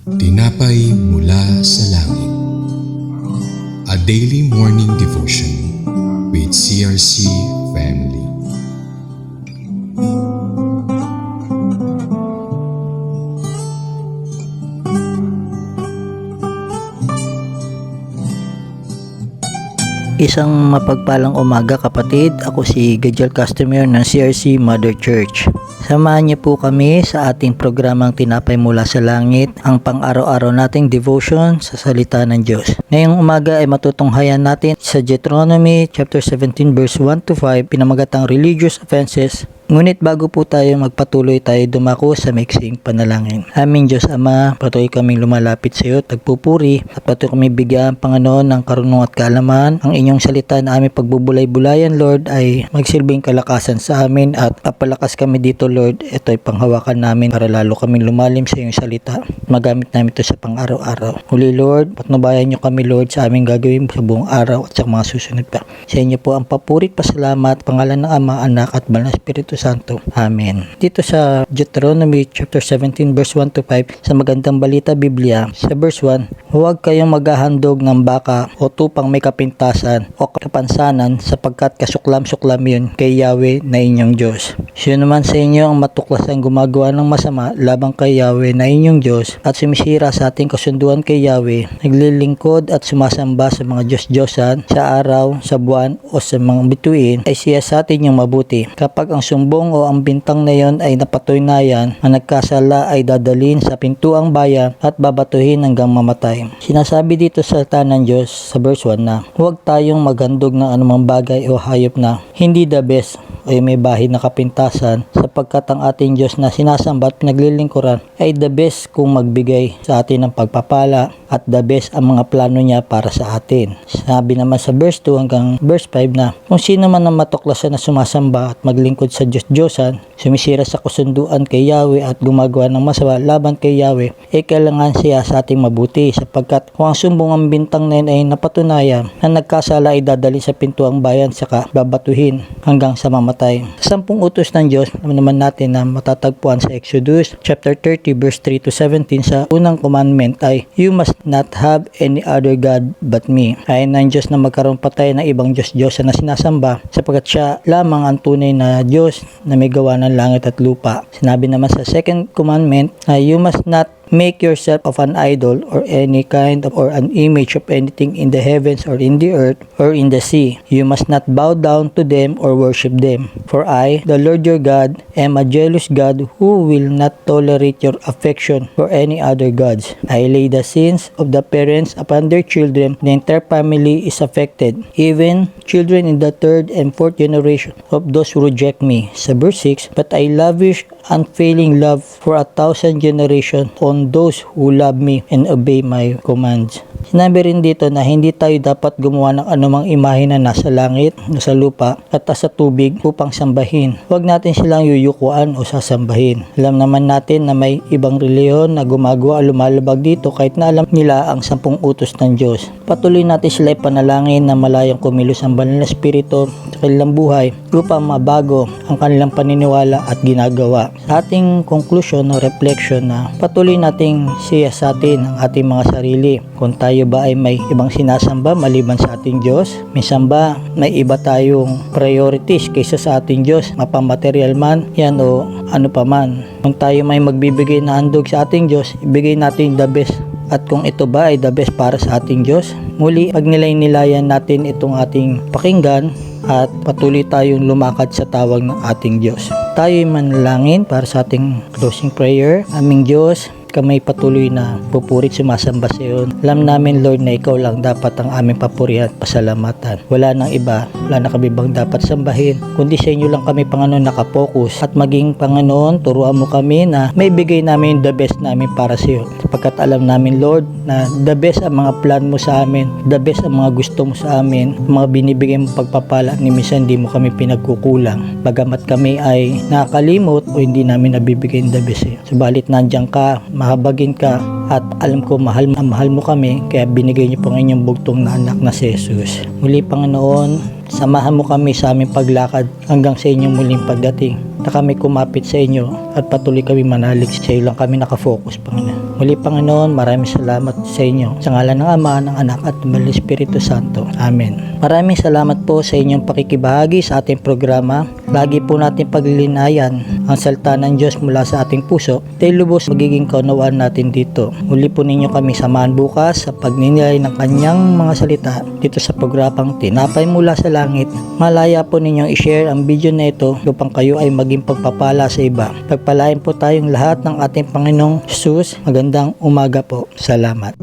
Tinapay mula sa langit. A daily morning devotion with CRC family. Isang mapagpalang umaga kapatid, ako si Gadiel Customer ng CRC Mother Church. Samahan niyo po kami sa ating programang Tinapay Mula sa Langit, ang pang-araw-araw nating devotion sa salita ng Diyos. Ngayong umaga ay matutunghayan natin sa Deuteronomy chapter 17 verse 1 to 5, pinamagatang religious offenses. Ngunit bago po tayo magpatuloy, tayo dumako sa maiksing panalangin. Aming Diyos Ama, patuloy kaming lumalapit sa iyo, tagpupuri, at patuloy kami bigyan, Panginoon, ng karunungan at kaalaman. Ang inyong salita na aming pagbubulay-bulayan, Lord, ay magsilbing kalakasan sa amin at papalakas kami dito, Lord. Ito ay panghawakan namin para lalo kaming lumalim sa iyong salita. Magamit namin ito sa pang-araw-araw. Huli, Lord, patnubayan niyo kami, Lord, sa aming gagawin sa buong araw at sa mga susunod pa. Sa inyo po ang papuri at pasalamat, pangalan ng Ama, Anak at Banal na Espiritu Santo. Amen. Dito sa Deuteronomy chapter 17 verse 1 to 5, sa Magandang Balita Biblia, sa verse 1, huwag kayong maghahandog ng baka o tupang may kapintasan o kapansanan sapagkat kasuklam-suklam yun kay Yahweh na inyong Diyos. Sino naman sa inyo ang matuklasang gumagawa ng masama labang kay Yahweh na inyong Diyos at sumisira sa ating kasunduan kay Yahweh, naglilingkod at sumasamba sa mga Diyos-Diyosan sa araw, sa buwan o sa mga bituin, ay siya sa atin yung mabuti. Kapag ang sumbong o ang bintang na yon ay napatunayan, ang nagkasala ay dadalhin sa pintuang bayan at babatuhin hanggang mamatay. Sinasabi dito sa salita ng Diyos sa verse 1 na huwag tayong maghandog ng anumang bagay o hayop na hindi the best o may bahid na kapintasan, sapagkat ang ating Diyos na sinasamba at pinaglilingkuran ay the best kung magbigay sa atin ng pagpapala at the best ang mga plano niya para sa atin. Sabi naman sa verse 2 hanggang verse 5 na kung sino man ang matuklasan na sumasamba at maglingkod sa Diyos-Diyosan, sumisira sa kasunduan kay Yahweh at gumagawa ng masama laban kay Yahweh, ay kailangan siya sa ating mabuti, sapagkat kung ang sumbong ang bintang na yun ay napatunayan na nagkasala ay dadalhin sa pintuang bayan saka babatuhin hanggang sa mamatay. Sa 10 utos ng Diyos naman natin na matatagpuan sa Exodus chapter 30 verse 3 to 17, sa unang commandment ay you must not have any other God but me. Ay ng Diyos na magkaroon pa tayo ng ibang Diyos na sinasamba, sapagkat siya lamang ang tunay na Diyos na may gawa ng langit at lupa. Sinabi naman sa second commandment na you must not make yourself of an idol or any kind of or an image of anything in the heavens or in the earth or in the sea. You must not bow down to them or worship them. For I, the Lord your God, am a jealous God who will not tolerate your affection for any other gods. I lay the sins of the parents upon their children. The entire family is affected, even children in the third and fourth generation of those who reject me. Sa verse 6, but I lavish unfailing love for 1,000 generations on those who love me and obey my commands. Sinabi rin dito na hindi tayo dapat gumawa ng anumang imahe na nasa langit, nasa lupa, at sa tubig upang sambahin. Huwag natin silang yuyukuan o sasambahin. Alam naman natin na may ibang reliyon na gumagawa o lumalabag dito kahit na alam nila ang 10 utos ng Diyos. Patuloy natin sila ipanalangin na malayang kumilos ang banal na espiritu sa kanilang buhay upang mabago ang kanilang paniniwala at ginagawa. Sa ating conclusion o reflection na patuloy nating siyasatin ang ating mga sarili. Kung tayo ba ay may ibang sinasamba maliban sa ating Diyos? Minsan ba may iba tayong priorities kaysa sa ating Diyos, mapamaterial man yan o ano pa man? Kung tayo may magbibigay na handog sa ating Diyos, ibigay natin the best. At kung ito ba ay the best para sa ating Diyos? Muli, pag nilay-nilayan natin itong ating pakinggan at patuloy tayong lumakad sa tawag ng ating Diyos. Tayo'y manalangin para sa ating closing prayer. Aming Diyos, kami patuloy na pupurit sumasamba sa iyo. Alam namin, Lord, na ikaw lang dapat ang aming papurihan at pasalamatan. Wala nang iba, wala na kami bang dapat sambahin, kundi sa inyo lang kami, Panginoon, nakapokus. At maging, Panginoon, turuan mo kami na may bigay namin the best namin para sa iyo. Sapagkat alam namin, Lord, na the best ang mga plan mo sa amin, the best ang mga gusto mo sa amin, mga binibigay mo pagpapala, ni minsan hindi mo kami pinagkukulang. Bagamat kami ay nakakalimot o hindi namin nabibigay the best sa iyo. Subalit nandiyan ka, mahabagin ka, at alam ko mahal mo kami, kaya binigay niyo po ang inyong bugtong na anak na si Jesus. Muli, Panginoon, samahan mo kami sa aming paglakad hanggang sa inyong muling pagdating, na kami kumapit sa inyo at patuloy kami manalig sa iyo lang kami nakafocus, Panginoon. Muli Panginoon, maraming salamat sa inyo. Sa ngalan ng Ama, ng Anak at ng Espiritu Santo. Amen. Maraming salamat po sa inyong pakikibahagi sa ating programa. Lagi po natin paglilinayan ang salita ng Diyos mula sa ating puso. Dahil lubos magiging kaunawaan natin dito. Muli po ninyo kami samahan bukas sa pagninilay ng kanyang mga salita dito sa programang Tinapay Mula sa Langit. Malaya po ninyong i-share ang video na ito upang kayo ay maging pagpapala sa iba. Pagpalain po tayong lahat ng ating Panginoong Jesus. Magandang umaga po. Salamat.